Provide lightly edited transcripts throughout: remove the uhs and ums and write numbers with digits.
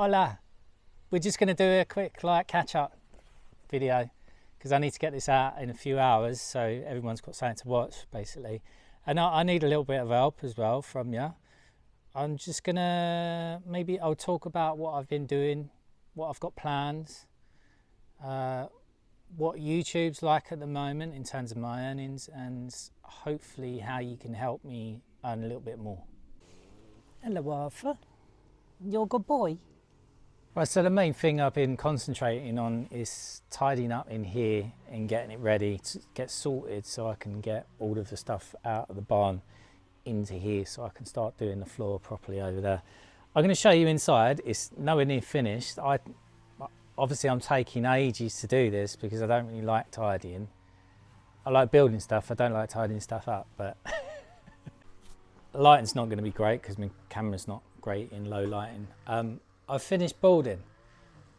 Hola. We're just going to do a quick catch-up video because I need to get this out in a few hours so everyone's got something to watch basically. And I need a little bit of help as well from you. I'm just gonna, maybe I'll talk about what I've been doing, what I've got plans, what YouTube's like at the moment in terms of my earnings, and hopefully how you can help me earn a little bit more. Hello Arthur, you're a good boy. Right, so the main thing I've been concentrating on is tidying up in here and getting it ready to get sorted so I can get all of the stuff out of the barn into here so I can start doing the floor properly over there. I'm going to show you inside. It's nowhere near finished. Obviously I'm taking ages to do this because I don't really like tidying. I like building stuff, I don't like tidying stuff up, but the lighting's not going to be great because my camera's not great in low lighting. I've finished boarding.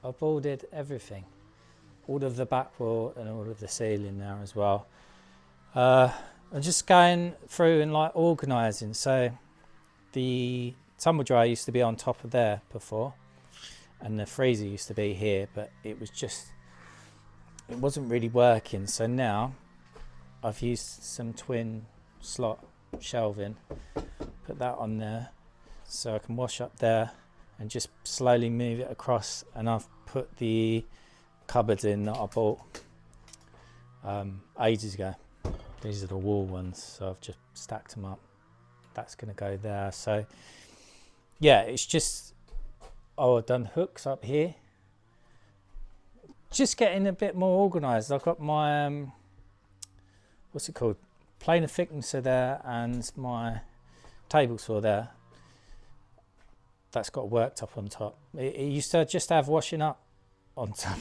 I've boarded everything. All of the back wall and all of the ceiling now as well. I'm just going through and organising. So the tumble dryer used to be on top of there before, and the freezer used to be here, but it wasn't really working. So now I've used some twin slot shelving, put that on there so I can wash up there and just slowly move it across. And I've put the cupboards in that I bought ages ago. These are the wall ones, so I've just stacked them up. That's going to go there. So yeah, it's just, I've done hooks up here. Just getting a bit more organised. I've got my, what's it called? Planer thicknesser there and my table saw there. That's got a worktop on top. It used to just have washing up on top.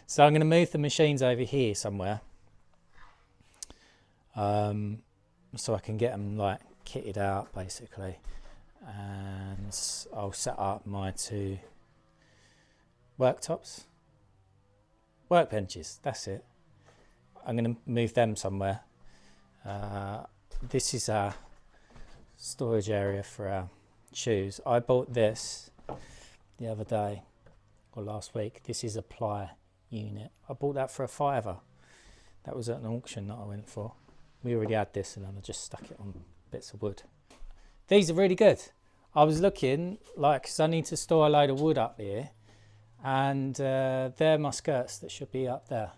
So I'm going to move the machines over here somewhere. So I can get them kitted out basically. And I'll set up my two workbenches, that's it. I'm going to move them somewhere. This is our storage area for our shoes. I bought this the other day or last week. This is a ply unit. I bought that for £5. That was at an auction that I went for. We already had this and then I just stuck it on bits of wood. These are really good. I was looking because I need to store a load of wood up here, and they're my skirts that should be up there.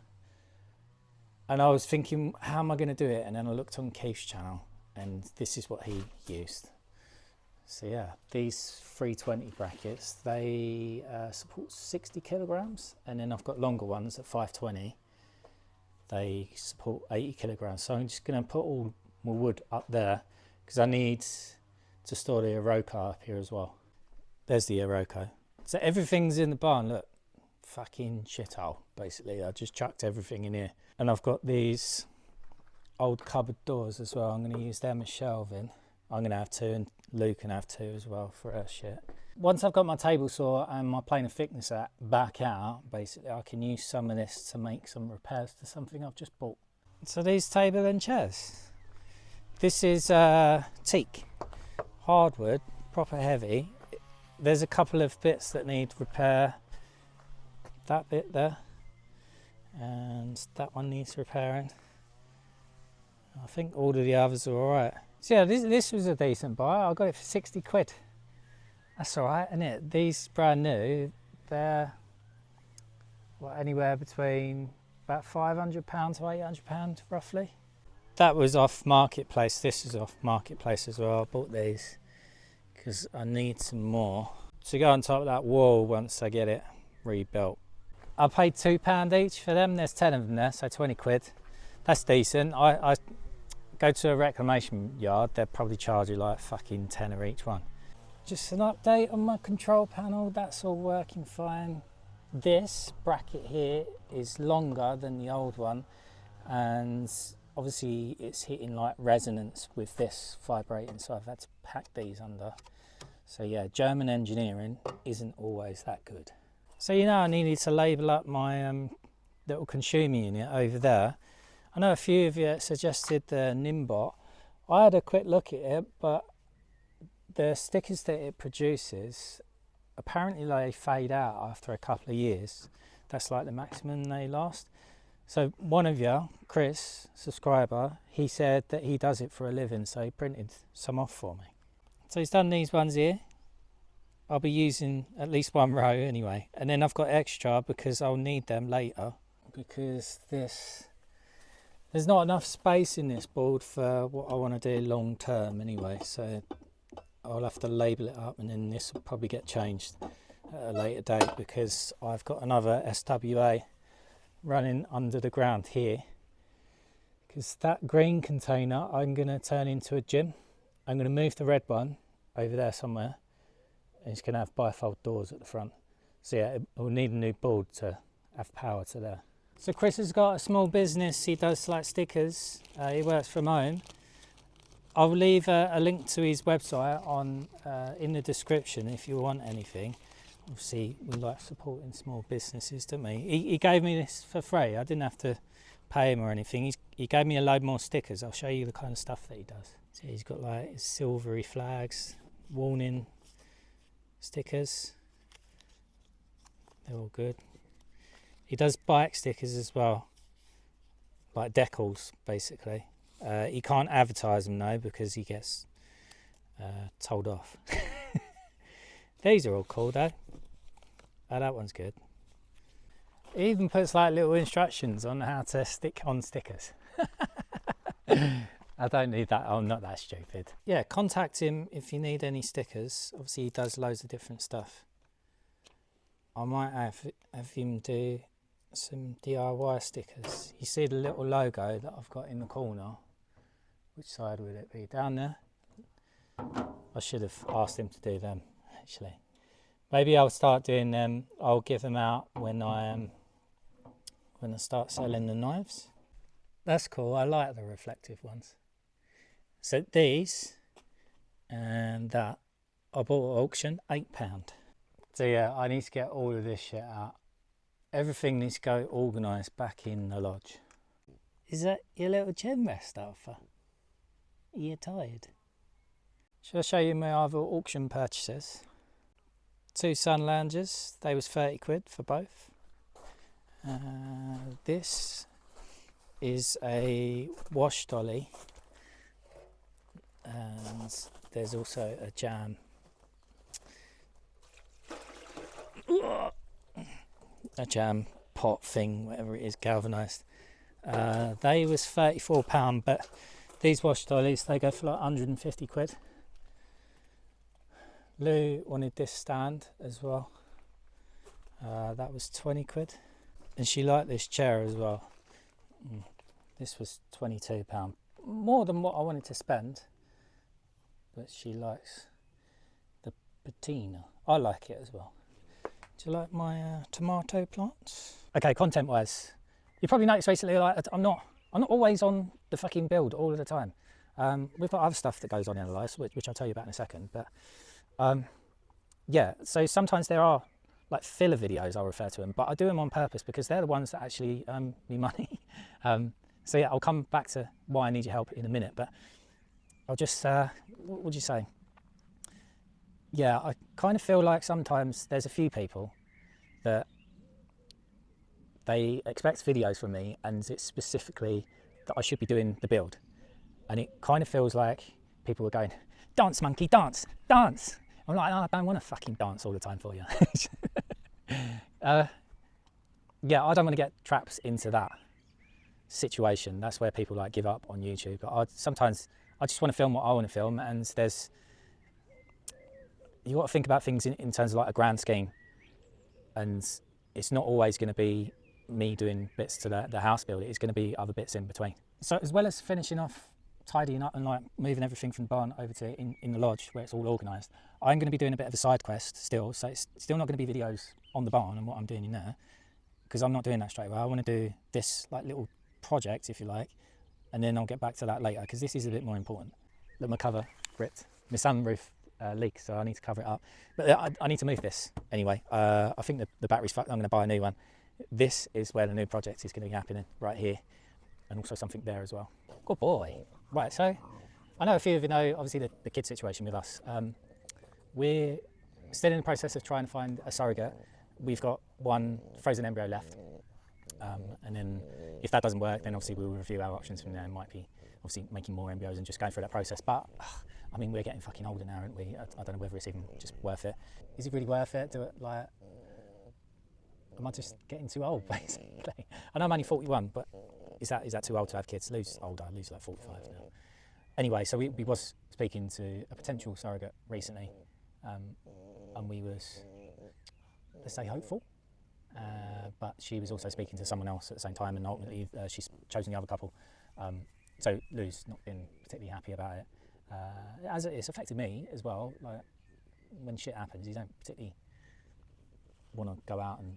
And I was thinking, how am I going to do it? And then I looked on Keith's channel and this is what he used. So yeah, these 320 brackets, they support 60 kilograms, and then I've got longer ones at 520. They support 80 kilograms. So I'm just going to put all my wood up there because I need to store the Iroko up here as well. There's the Iroko. So everything's in the barn. Look, fucking shithole basically. I just chucked everything in here, and I've got these old cupboard doors as well. I'm going to use them as shelving. I'm going to have two, and Lou can have two as well for her shit. Once I've got my table saw and my planer thicknesser back out, basically I can use some of this to make some repairs to something I've just bought. So these table and chairs. This is teak, hardwood, proper heavy. There's a couple of bits that need repair. That bit there, and that one needs repairing. I think all of the others are alright. So yeah, this was a decent buy. I got it for 60 quid. That's alright, isn't it? These brand new, they're anywhere between about £500 to £800 roughly. That was off Marketplace. This is off Marketplace as well. I bought these because I need some more to go on top of that wall once I get it rebuilt. I paid £2 each for them. There's 10 of them there, so 20 quid. That's decent. I go to a reclamation yard, they'll probably charge you fucking tenner each one. Just an update on my control panel. That's all working fine. This bracket here is longer than the old one, and obviously it's hitting resonance with this vibrating, so I've had to pack these under. So yeah, German engineering isn't always that good. So I needed to label up my little consumer unit over there. I know a few of you suggested the Nimbot. I had a quick look at it, but the stickers that it produces apparently they fade out after a couple of years. That's like the maximum they last. So one of you, Chris, subscriber, he said that he does it for a living, so he printed some off for me. So he's done these ones here. I'll be using at least one row anyway, and then I've got extra because I'll need them later, because there's not enough space in this board for what I want to do long term anyway, so I'll have to label it up, and then this will probably get changed at a later date, because I've got another SWA running under the ground here, because that green container I'm going to turn into a gym. I'm going to move the red one over there somewhere, and it's going to have bifold doors at the front. So yeah, it will need a new board to have power to there. So Chris has got a small business. He does like stickers. He works from home. I'll leave a link to his website on in the description if you want anything. Obviously, we like supporting small businesses, don't we? He gave me this for free. I didn't have to pay him or anything. He gave me a load more stickers. I'll show you the kind of stuff that he does. So he's got like silvery flags, warning stickers. They're all good. He does bike stickers as well, like decals basically. He can't advertise them though, because he gets told off. These are all cool though. Oh, that one's good. He even puts like little instructions on how to stick on stickers. I don't need that. I'm not that stupid. Yeah, contact him if you need any stickers. Obviously he does loads of different stuff. I might have him do some DIY stickers. You see the little logo that I've got in the corner? Which side would it be? Down there? I should have asked him to do them actually. Maybe I'll start doing them. I'll give them out when I start selling the knives. That's cool. I like the reflective ones. So these and that I bought at auction, £8. So yeah, I need to get all of this shit out. Everything needs to go organised back in the lodge. Is that your little chin rest, Alpha? Are you tired? Shall I show you my other auction purchases? 2 sun loungers, they was 30 quid for both. This is a wash dolly, and there's also a jam. A jam pot thing, whatever it is, galvanised. They was £34, but these wash dollies, they go for like 150 quid. Lou wanted this stand as well. That was 20 quid. And she liked this chair as well. This was £22. More than what I wanted to spend. But she likes the patina. I like it as well. Do you like my tomato plants? Okay, content wise, you probably noticed recently like I'm not always on the fucking build all of the time. We've got other stuff that goes on in our lives, which I'll tell you about in a second. But yeah, so sometimes there are like filler videos, I'll refer to them, but I do them on purpose because they're the ones that actually earn me money. So yeah, I'll come back to why I need your help in a minute, but I'll just, what would you say? Yeah, I kind of feel like sometimes there's a few people that they expect videos from me and it's specifically that I should be doing the build. And it kind of feels like people are going, dance monkey, dance, dance. I'm like, oh, I don't want to fucking dance all the time for you. Yeah, I don't want to get trapped into that situation. That's where people like give up on YouTube. But sometimes I just want to film what I want to film, and you got to think about things in terms of like a grand scheme, and it's not always going to be me doing bits to the house build. It's going to be other bits in between. So as well as finishing off tidying up and like moving everything from the barn over to in the lodge where it's all organised, I'm going to be doing a bit of a side quest still, so it's still not going to be videos on the barn and what I'm doing in there, because I'm not doing that straight away. I want to do this like little project, if you like, and then I'll get back to that later, because this is a bit more important. Look, my cover ripped, my sunroof leaks, so I need to cover it up, but I need to move this anyway. I think the battery's fucked. I'm going to buy a new one. This is where the new project is going to be happening, right here, and also something there as well. Good boy. Right, so I know a few of you know obviously the kid situation with us. We're still in the process of trying to find a surrogate. We've got one frozen embryo left, and then if that doesn't work, then obviously we'll review our options from there. It might be obviously making more embryos and just going through that process. But I mean, we're getting fucking older now, aren't we? I don't know whether it's even just worth it. Is it really worth it? Do it like, am I just getting too old, basically? I know I'm only 41, but is that too old to have kids? Lose older, lose like 45 now. Anyway, so we was speaking to a potential surrogate recently, and we was, let's say, hopeful. But she was also speaking to someone else at the same time, and ultimately she's chosen the other couple. So Lou's not been particularly happy about it. As it's affected me as well. Like when shit happens, you don't particularly want to go out and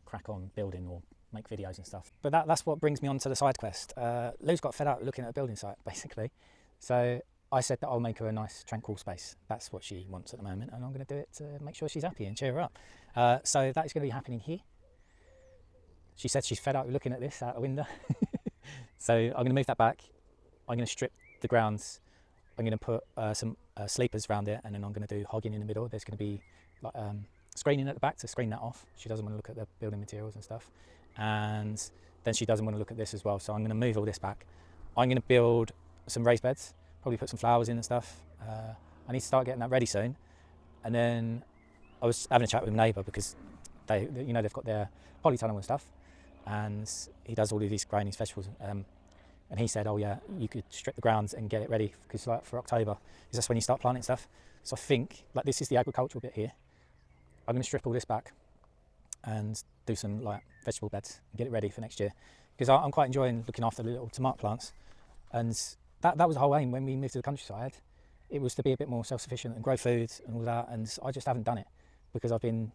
crack on building or make videos and stuff. But that's what brings me on to the side quest. Lou's got fed up looking at a building site, basically. So I said that I'll make her a nice tranquil space. That's what she wants at the moment, and I'm going to do it to make sure she's happy and cheer her up. So that is going to be happening here. She said she's fed up looking at this out the window. So I'm going to move that back. I'm going to strip the grounds. I'm going to put some sleepers around it, and then I'm going to do hogging in the middle. There's going to be like screening at the back to screen that off. She doesn't want to look at the building materials and stuff. And then she doesn't want to look at this as well. So I'm going to move all this back. I'm going to build some raised beds, probably put some flowers in and stuff. I need to start getting that ready soon. And then I was having a chat with a neighbour because they've got their polytunnel and stuff, and he does all of these growing these vegetables. And he said, oh yeah, you could strip the grounds and get it ready because like for October, because that's when you start planting stuff. So I think like this is the agricultural bit here. I'm going to strip all this back and do some like vegetable beds and get it ready for next year, because I'm quite enjoying looking after the little tomato plants. And that was the whole aim when we moved to the countryside. It was to be a bit more self-sufficient and grow food and all that, and I just haven't done it because I've been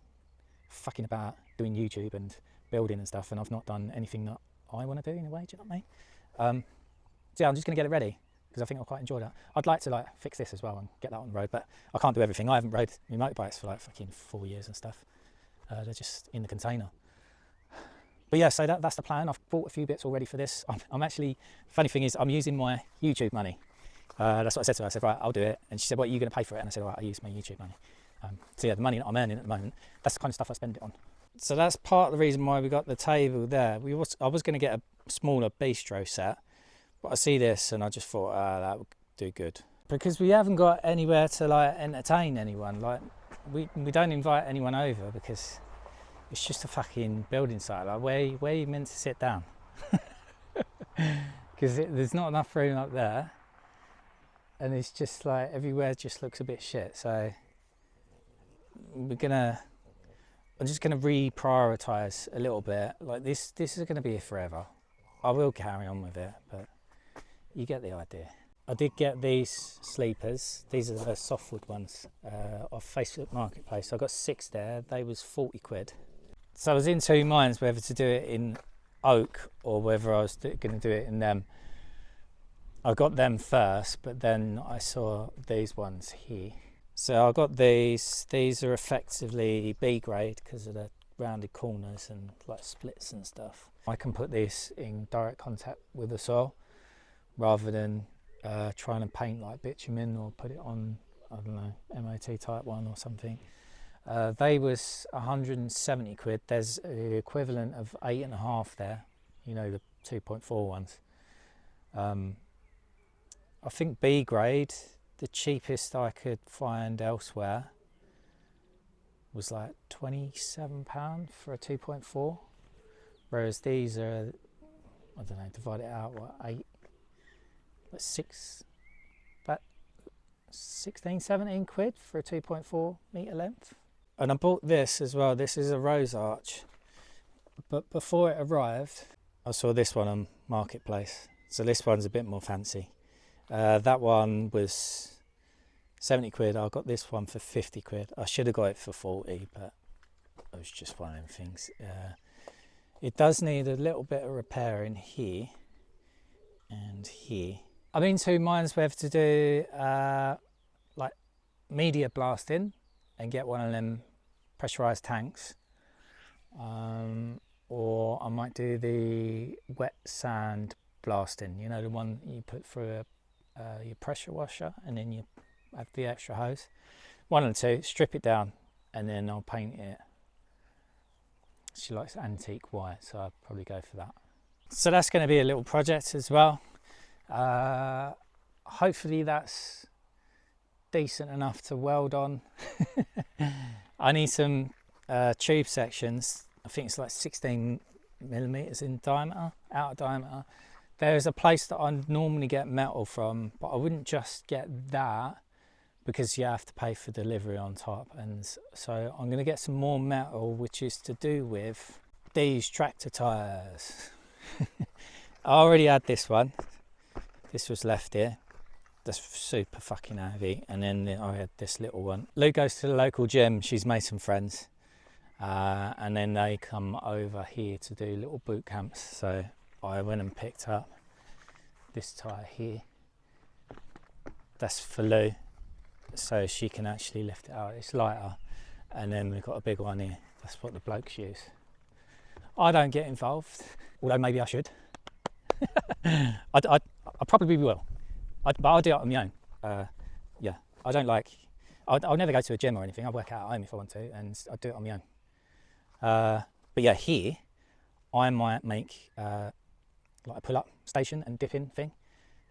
fucking about doing YouTube and building and stuff, and I've not done anything that I want to do in a way, do you know what I mean? So yeah, I'm just going to get it ready because I think I'll quite enjoy that. I'd like to like fix this as well and get that on the road, but I can't do everything. I haven't rode my motorbikes for like fucking 4 years and stuff. They're just in the container. But yeah, so that's the plan. I've bought a few bits already for this. I'm actually, funny thing is, I'm using my YouTube money. That's what I said to her. I said, right, I'll do it. And she said, what are you going to pay for it? And I said, all right, I'll use my YouTube money. So yeah, the money that I'm earning at the moment, that's the kind of stuff I spend it on. So that's part of the reason why we got the table there. I was going to get a smaller bistro set, but I see this and I just thought, that would do good. Because we haven't got anywhere to like entertain anyone. Like we don't invite anyone over because it's just a fucking building site. Like where are you meant to sit down? Because there's not enough room up there, and it's just like everywhere just looks a bit shit. So I'm just gonna reprioritise a little bit. Like this is gonna be here forever. I will carry on with it, but you get the idea. I did get these sleepers. These are the softwood ones off Facebook Marketplace. I got 6 there. They was 40 quid. So I was in two minds whether to do it in oak or whether I was going to do it in them. I got them first, but then I saw these ones here. So I got these. These are effectively B grade because of the rounded corners and like splits and stuff. I can put this in direct contact with the soil rather than trying to paint like bitumen or put it on, I don't know, MOT type one or something. They was 170 quid. There's the equivalent of 8.5 there, you know, the 2.4 ones. I think B grade, the cheapest I could find elsewhere was like £27 for a 2.4, whereas these are, I don't know, divide it out, what, 8, like 6, about 16, 17 quid for a 2.4 metre length. And I bought this as well. This is a rose arch, but before it arrived I saw this one on Marketplace, so this one's a bit more fancy. That one was 70 quid. I got this one for 50 quid. I should have got it for 40, but it was just one of them things. It does need a little bit of repairing here and here. I'm in two minds whether to do like media blasting and get one of them pressurized tanks, or I might do the wet sand blasting, you know, the one you put through your pressure washer and then you have the extra hose. one of the two, strip it down, and then I'll paint it. She likes antique white, so I'll probably go for that. So that's going to be a little project as well. Hopefully that's decent enough to weld on. I need some tube sections. I think it's like 16 millimeters in diameter, outer diameter. There's a place that I normally get metal from, but I wouldn't just get that because you have to pay for delivery on top. And so I'm going to get some more metal, which is to do with these tractor tires. I already had this one. This was left here. That's super fucking heavy. And then I had this little one. Lou goes to the local gym. She's made some friends. And then they come over here to do little boot camps. So I went and picked up this tire here. That's for Lou, so she can actually lift it out. It's lighter. And then we've got a big one here. That's what the blokes use. I don't get involved, although maybe I should. I probably will, but I'll do it on my own. Yeah, I don't like. I'll never go to a gym or anything. I'll work out at home if I want to, and I'll do it on my own. But yeah, here I might make like a pull-up station and dip-in thing.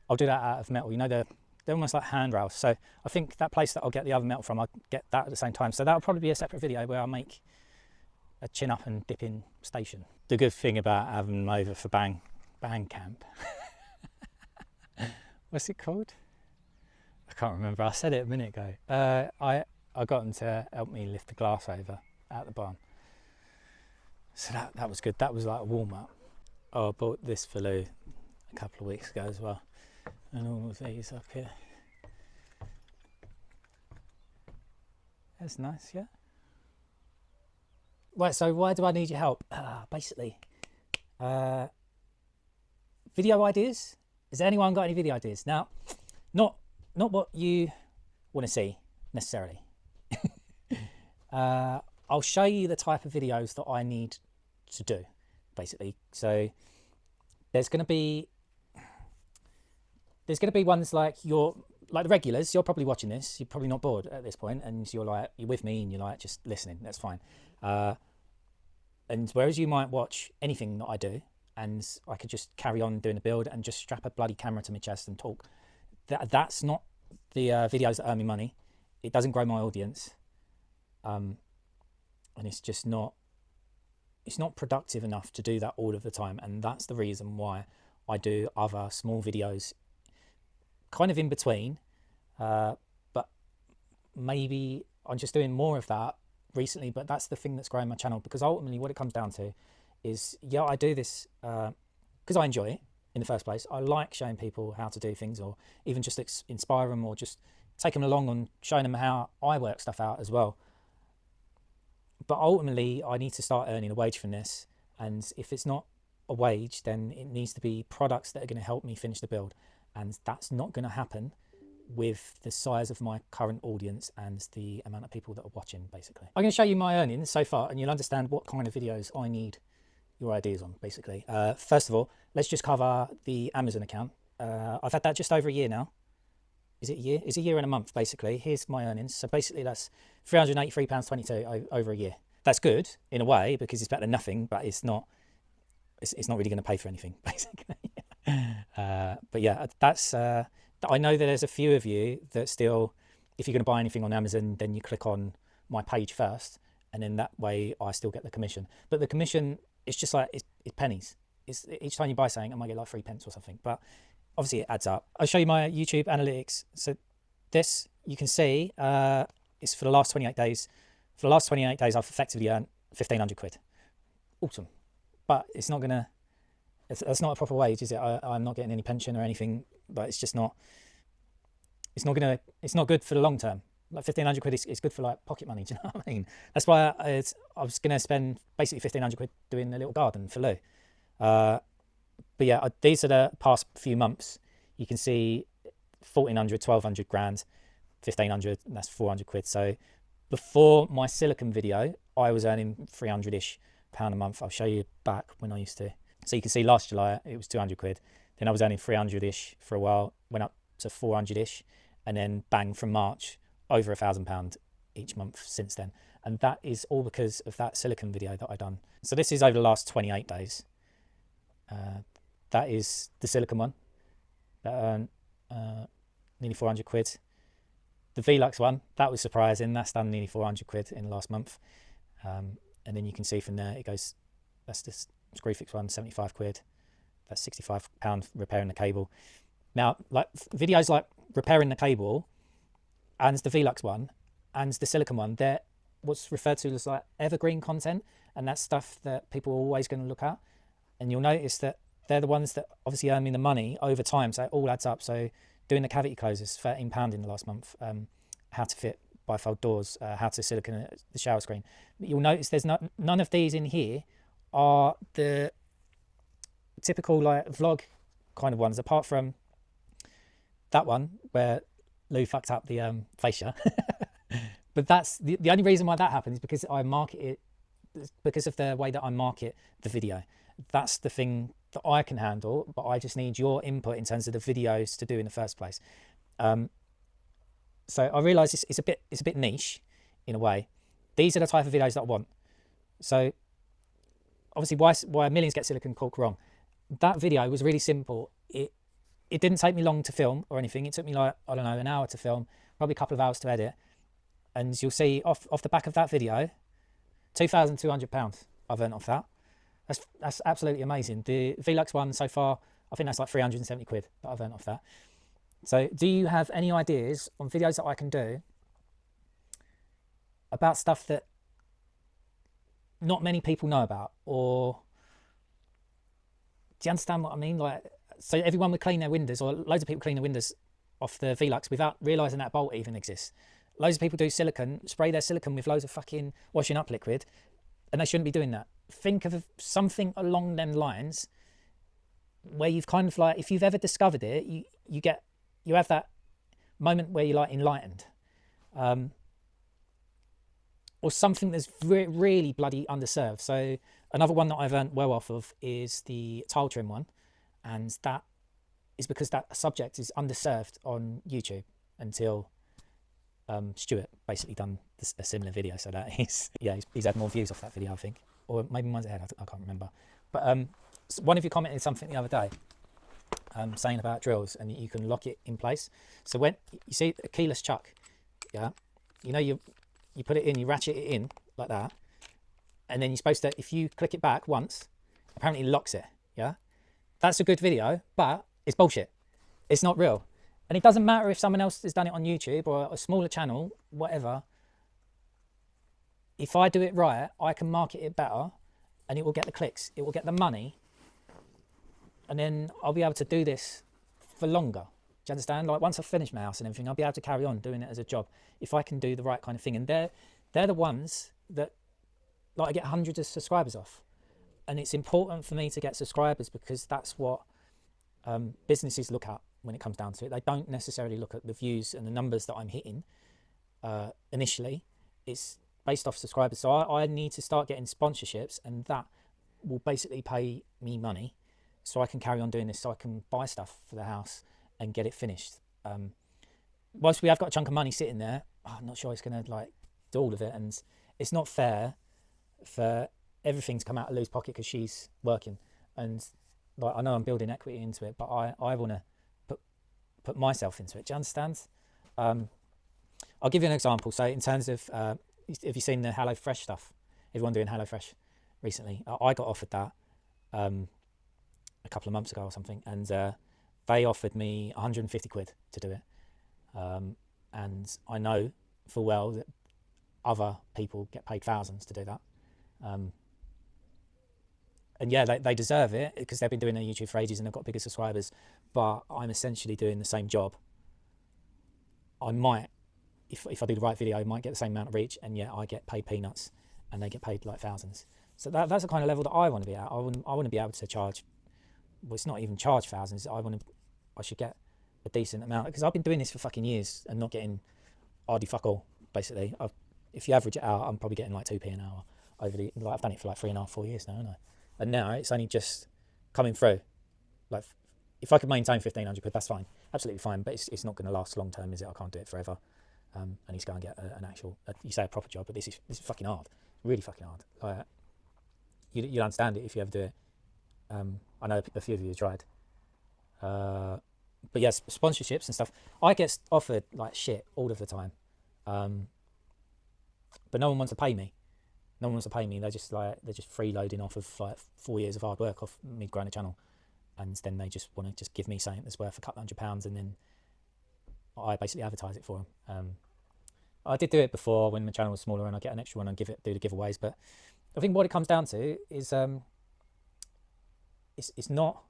I'll do that out of metal. You know, they're almost like handrails. So I think that place that I'll get the other metal from, I'll get that at the same time. So that'll probably be a separate video where I'll make a chin-up and dip-in station. The good thing about having them over for bang camp. What's it called? I can't remember. I said it a minute ago. I got them to help me lift the glass over out the barn. So that was good. That was like a warm-up. Oh, I bought this for Lou a couple of weeks ago as well. And all of these up here. That's nice, yeah? Right, so why do I need your help? Basically, video ideas. Has anyone got any video ideas? Now, not what you want to see necessarily. I'll show you the type of videos that I need to do, basically. So there's going to be ones like the regulars. You're probably watching this. You're probably not bored at this point, and you're with me, and you're like just listening. That's fine. And whereas you might watch anything that I do, and I could just carry on doing the build and just strap a bloody camera to my chest and talk. That's not the videos that earn me money. It doesn't grow my audience, and it's just not. It's not productive enough to do that all of the time, and that's the reason why I do other small videos, kind of in between. But maybe I'm just doing more of that recently. But that's the thing that's growing my channel, because ultimately what it comes down to is, yeah, I do this because I enjoy it in the first place. I like showing people how to do things, or even just inspire them, or just take them along on showing them how I work stuff out as well. But ultimately, I need to start earning a wage from this. And if it's not a wage, then it needs to be products that are going to help me finish the build. And that's not going to happen with the size of my current audience and the amount of people that are watching, basically. I'm going to show you my earnings so far, and you'll understand what kind of videos I need your ideas on, basically. First of all, let's just cover the Amazon account. I've had that just over a year now. Is it a year? It's a year and a month, basically. Here's my earnings. So basically that's £383.22 over a year. That's good in a way, because it's better than nothing, but it's not really going to pay for anything, basically. But yeah, that's, I know that there's a few of you that still, if you're going to buy anything on Amazon, then you click on my page first, and then that way I still get the commission. But the commission, it's just like, it's pennies. It's each time you buy something, I might get like 3 pence or something, but obviously it adds up. I'll show you my YouTube analytics. So this, you can see, is for the last 28 days. For the last 28 days, I've effectively earned 1,500 quid. Awesome. But it's not gonna, that's not a proper wage, is it? I'm not getting any pension or anything, but it's just not, it's not good for the long term. Like 1,500 quid is good for like pocket money, do you know what I mean? That's why I was gonna spend basically 1,500 quid doing a little garden for Lou. But yeah, these are the past few months. You can see 1,400, 1,200 grand, 1,500, and that's 400 quid. So before my silicon video, I was earning 300-ish pound a month. I'll show you back when I used to. So you can see last July, it was 200 quid. Then I was earning 300-ish for a while, went up to 400-ish. And then bang, from March, over £1,000 each month since then. And that is all because of that silicon video that I done. So this is over the last 28 days. That is the silicon one that earned nearly 400 quid. The Velux one, that was surprising. That's done nearly 400 quid in the last month. And then you can see from there, it goes, that's this Screwfix one, 75 quid. That's £65 repairing the cable. Now, like videos like repairing the cable and the Velux one and the silicon one, they're what's referred to as like evergreen content. And that's stuff that people are always going to look at. And you'll notice that they're the ones that obviously earn me the money over time. So it all adds up. So doing the cavity closers, £13 in the last month. How to fit bifold doors, how to silicon the shower screen. But you'll notice there's none of these in here are the typical like vlog kind of ones, apart from that one where Lou fucked up the fascia. But that's the only reason why that happened is because I market it, because of the way that I market the video. That's the thing that I can handle, but I just need your input in terms of the videos to do in the first place. So I realise it's a bit niche in a way. These are the type of videos that I want. So obviously why millions get silicon cork wrong. That video was really simple. It didn't take me long to film or anything. It took me like, I don't know, an hour to film, probably a couple of hours to edit. And you'll see off the back of that video, £2,200 I've earned off that. That's absolutely amazing. The Velux one so far, I think that's like 370 quid that I've earned off that. So do you have any ideas on videos that I can do about stuff that not many people know about? Or do you understand what I mean? Like, so everyone would clean their windows, or loads of people clean their windows off the Velux without realising that bolt even exists. Loads of people do silicon, spray their silicon with loads of fucking washing up liquid, and they shouldn't be doing that. Think of something along them lines where you've kind of like, if you've ever discovered it, you have that moment where you're like enlightened. Or something that's really bloody underserved. So another one that I've earned well off of is the tile trim one. And that is because that subject is underserved on YouTube until Stuart basically done a similar video. So that is, yeah, he's had more views off that video, I think. Or maybe mine's ahead, I can't remember. But so one of you commented something the other day saying about drills, and you can lock it in place. So when you see a keyless chuck, yeah, you know, you put it in, you ratchet it in like that, and then you're supposed to, if you click it back once, apparently it locks it, yeah? That's a good video, but it's bullshit. It's not real. And it doesn't matter if someone else has done it on YouTube or a smaller channel, whatever. If I do it right, I can market it better and it will get the clicks, it will get the money. And then I'll be able to do this for longer. Do you understand? Like once I've finished my house and everything, I'll be able to carry on doing it as a job if I can do the right kind of thing. And they're the ones that, like, I get hundreds of subscribers off. And it's important for me to get subscribers because that's what businesses look at when it comes down to it. They don't necessarily look at the views and the numbers that I'm hitting initially. It's based off subscribers. So I need to start getting sponsorships, and that will basically pay me money so I can carry on doing this, so I can buy stuff for the house and get it finished. Whilst we have got a chunk of money sitting there, I'm not sure it's going to like do all of it, and it's not fair for everything to come out of Lou's pocket because she's working. And like, I know I'm building equity into it, but I want to put myself into it. Do you understand? I'll give you an example. So in terms of, have you seen the HelloFresh stuff? Everyone doing HelloFresh recently? I got offered that a couple of months ago or something, and they offered me 150 quid to do it. And I know full well that other people get paid thousands to do that. And yeah, they deserve it because they've been doing their YouTube for ages and they've got bigger subscribers, but I'm essentially doing the same job. I might, if I do the right video, I might get the same amount of reach, and yeah, I get paid peanuts and they get paid like thousands. So that's the kind of level that I want to be at. I want to be able to charge, well, it's not even charge thousands. I should get a decent amount, because I've been doing this for fucking years and not getting hardly fuck all, basically. If you average it out, I'm probably getting like 2p an hour over I've done it for like 3.5, 4 years now, haven't I? And now it's only just coming through. Like, if I could maintain 1,500 quid, that's fine, absolutely fine. But it's not going to last long term, is it? I can't do it forever. I need to go and get an actual, you say a proper job, but this is fucking hard, really fucking hard. Like, you'll understand it if you ever do it. I know a few of you have tried. But yes, sponsorships and stuff. I get offered like shit all of the time, but no one wants to pay me. No one wants to pay me. They're just freeloading off of like 4 years of hard work off me growing a channel, and then they just want to just give me something that's worth a couple £100, and then I basically advertise it for them. I did do it before when the channel was smaller, and I get an extra one and do the giveaways. But I think what it comes down to is it's not.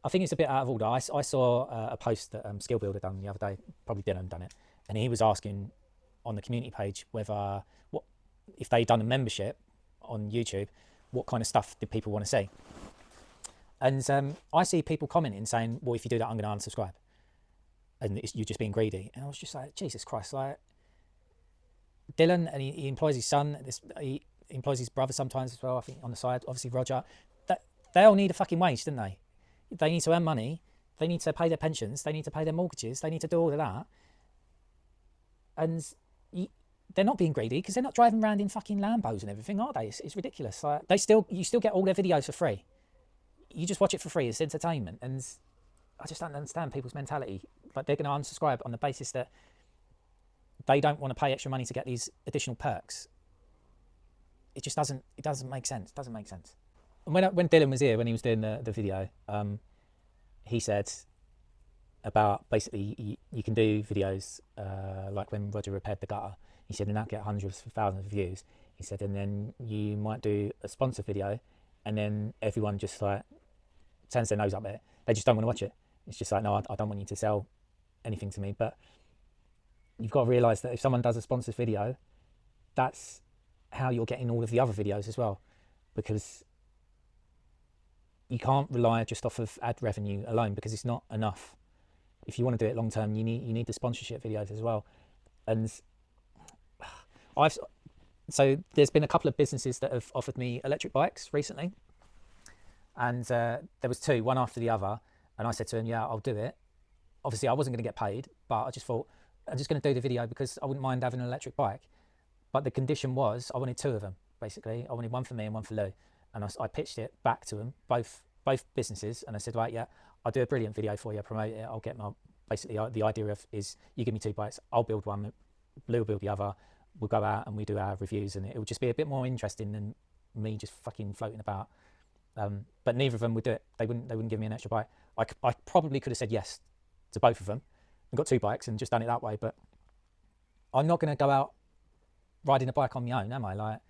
I think it's a bit out of order. I saw a post that Skill Builder done the other day, probably Dylan done it, and he was asking on the community page whether if they'd done a membership on YouTube, what kind of stuff did people want to see? And I see people commenting saying, well, if you do that, I'm going to unsubscribe, and you're just being greedy. And I was just like, Jesus Christ, like Dylan, and he employs his son, he employs his brother sometimes as well, I think, on the side, obviously Roger. They all need a fucking wage, don't they? They need to earn money, they need to pay their pensions, they need to pay their mortgages, they need to do all of that. And they're not being greedy because they're not driving around in fucking Lambos and everything, are they? It's ridiculous. Like, you still get all their videos for free. You just watch it for free. It's entertainment. And I just don't understand people's mentality. Like, they're going to unsubscribe on the basis that they don't want to pay extra money to get these additional perks. It just doesn't make sense. It doesn't make sense. And when Dylan was here, when he was doing the video, he said about basically you can do videos like when Roger repaired the gutter. He said, and that get hundreds of thousands of views. He said, and then you might do a sponsor video, and then everyone just like turns their nose up at it. They just don't want to watch it. It's just like, no, I don't want you to sell anything to me. But you've got to realise that if someone does a sponsored video, that's how you're getting all of the other videos as well, because you can't rely just off of ad revenue alone, because it's not enough. If you want to do it long term, you need the sponsorship videos as well. And so there's been a couple of businesses that have offered me electric bikes recently, and there was two, one after the other, and I said to him, yeah, I'll do it. Obviously I wasn't going to get paid, but I just thought I'm just going to do the video because I wouldn't mind having an electric bike. But the condition was I wanted two of them, basically. I wanted one for me and one for Lou. And I pitched it back to them, both businesses, and I said, right, yeah, I'll do a brilliant video for you, promote it. I'll get basically the idea is you give me two bikes, I'll build one, Lou will build the other, we'll go out and we do our reviews, and it will just be a bit more interesting than me just fucking floating about. But neither of them would do it. They wouldn't give me an extra bike. I probably could have said yes to both of them and got two bikes and just done it that way, but I'm not going to go out riding a bike on my own, am I? Like,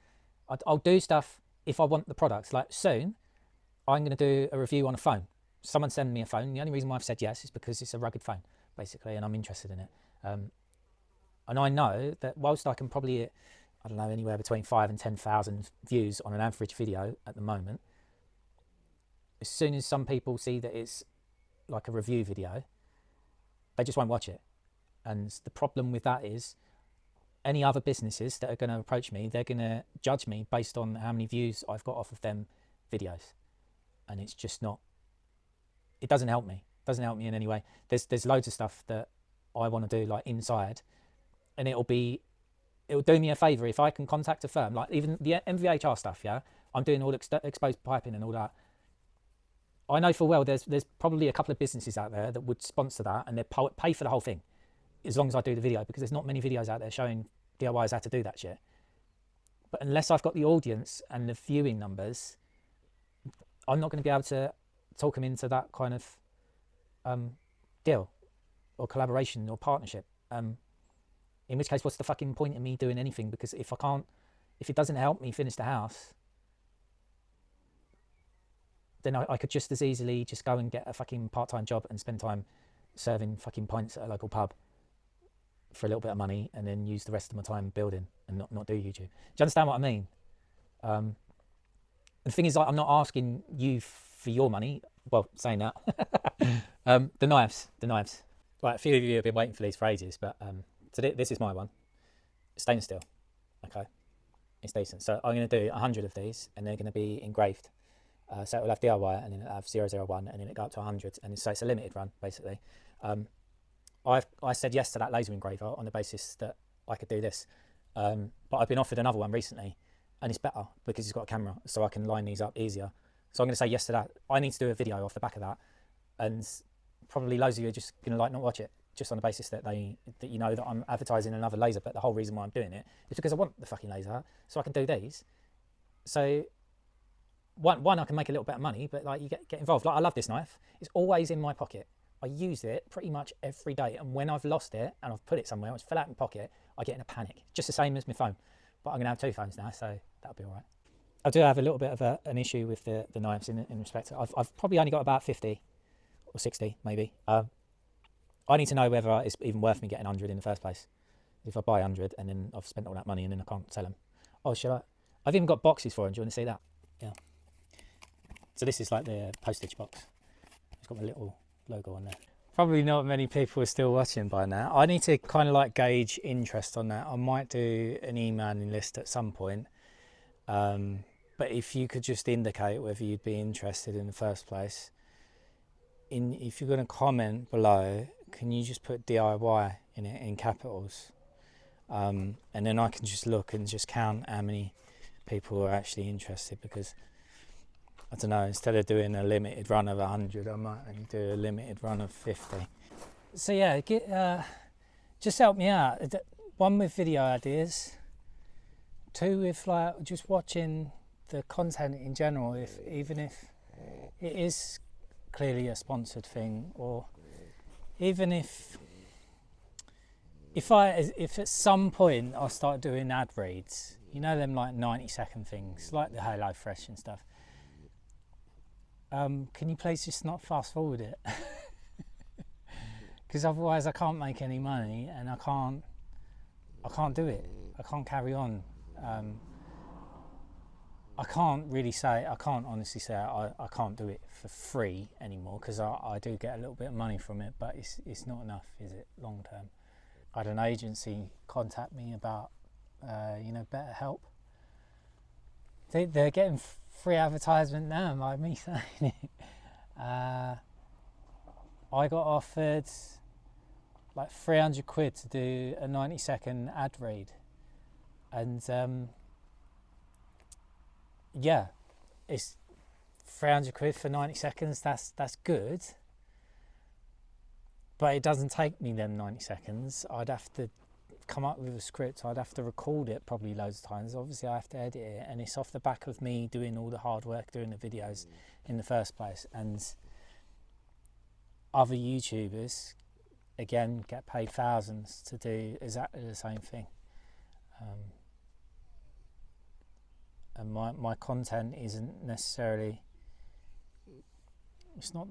I'll do stuff if I want the products. Like, soon I'm going to do a review on a phone. Someone sent me a phone. The only reason why I've said yes is because it's a rugged phone, basically, and I'm interested in it. And I know that whilst I can probably get, I don't know, anywhere between 5,000 and 10,000 views on an average video at the moment, as soon as some people see that it's like a review video, they just won't watch it. And the problem with that is any other businesses that are going to approach me, they're going to judge me based on how many views I've got off of them videos. And it's just not, it doesn't help me. It doesn't help me in any way. There's loads of stuff that I want to do like inside, and it'll do me a favour if I can contact a firm, like even the MVHR stuff, yeah? I'm doing all exposed piping and all that. I know full well there's probably a couple of businesses out there that would sponsor that, and they'd pay for the whole thing as long as I do the video, because there's not many videos out there showing DIYs how to do that shit. But unless I've got the audience and the viewing numbers, I'm not going to be able to talk them into that kind of deal or collaboration or partnership. In which case, what's the fucking point in me doing anything? Because if it doesn't help me finish the house, then I could just as easily just go and get a fucking part-time job and spend time serving fucking pints at a local pub for a little bit of money, and then use the rest of my time building and not do YouTube. Do you understand what I mean? The thing is, I'm not asking you for your money. Well, saying that. The knives. Right, a few of you have been waiting for these for ages, but today, this is my one. Stainless steel. Okay, it's decent. So I'm going to do 100 of these, and they're going to be engraved. So it will have DIY, and then it'll have 001, and then it go up to 100, and so it's a limited run, basically. I said yes to that laser engraver on the basis that I could do this. But I've been offered another one recently, and it's better because it's got a camera, so I can line these up easier. So I'm going to say yes to that. I need to do a video off the back of that, and probably loads of you are just going to like not watch it, just on the basis that you know that I'm advertising another laser. But the whole reason why I'm doing it is because I want the fucking laser, so I can do these. So one I can make a little bit of money, but like you get involved. Like I love this knife. It's always in my pocket. I use it pretty much every day, and when I've lost it and I've put it somewhere, it's fell out in my pocket, I get in a panic. Just the same as my phone. But I'm going to have 2 phones now, so that'll be all right. I do have a little bit of an issue with the knives in respect to, I've probably only got about 50 or 60 maybe. I need to know whether it's even worth me getting 100 in the first place. If I buy 100 and then I've spent all that money and then I can't sell them. Oh, should I? I've even got boxes for them. Do you want to see that? Yeah. So this is like the postage box. It's got my little logo on there. Probably not many people are still watching by now. I need to kind of like gauge interest on that. I might do an emailing list at some point. But if you could just indicate whether you'd be interested in the first place. If you're going to comment below, can you just put DIY in it in capitals? And then I can just look and just count how many people are actually interested, because I don't know, instead of doing a limited run of 100, I might only do a limited run of 50. So yeah, just help me out. 1 with video ideas, 2 with like just watching the content in general, even if it is clearly a sponsored thing, or even if at some point I start doing ad reads, you know, them like 90-second things like the Hello Fresh and stuff. Can you please just not fast forward it? Because otherwise I can't make any money, and I can't do it. I can't carry on. I can't honestly say I can't do it for free anymore, because I do get a little bit of money from it, but it's not enough, is it, long term? I had an agency contact me about better help. They're getting free advertisement now, like me saying it. I got offered like 300 quid to do a 90-second ad read, and yeah, it's 300 quid for 90 seconds. That's good, but it doesn't take me them 90 seconds. I'd have to come up with a script. I'd have to record it probably loads of times. Obviously I have to edit it, and it's off the back of me doing all the hard work doing the videos in the first place. And other YouTubers again get paid thousands to do exactly the same thing, and my content isn't necessarily, it's not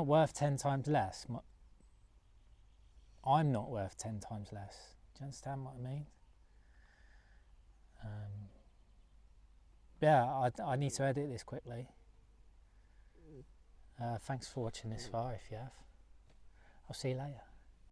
worth 10 times less. I'm not worth 10 times less. Do you understand what I mean? Yeah, I need to edit this quickly. Thanks for watching this far, if you have. I'll see you later.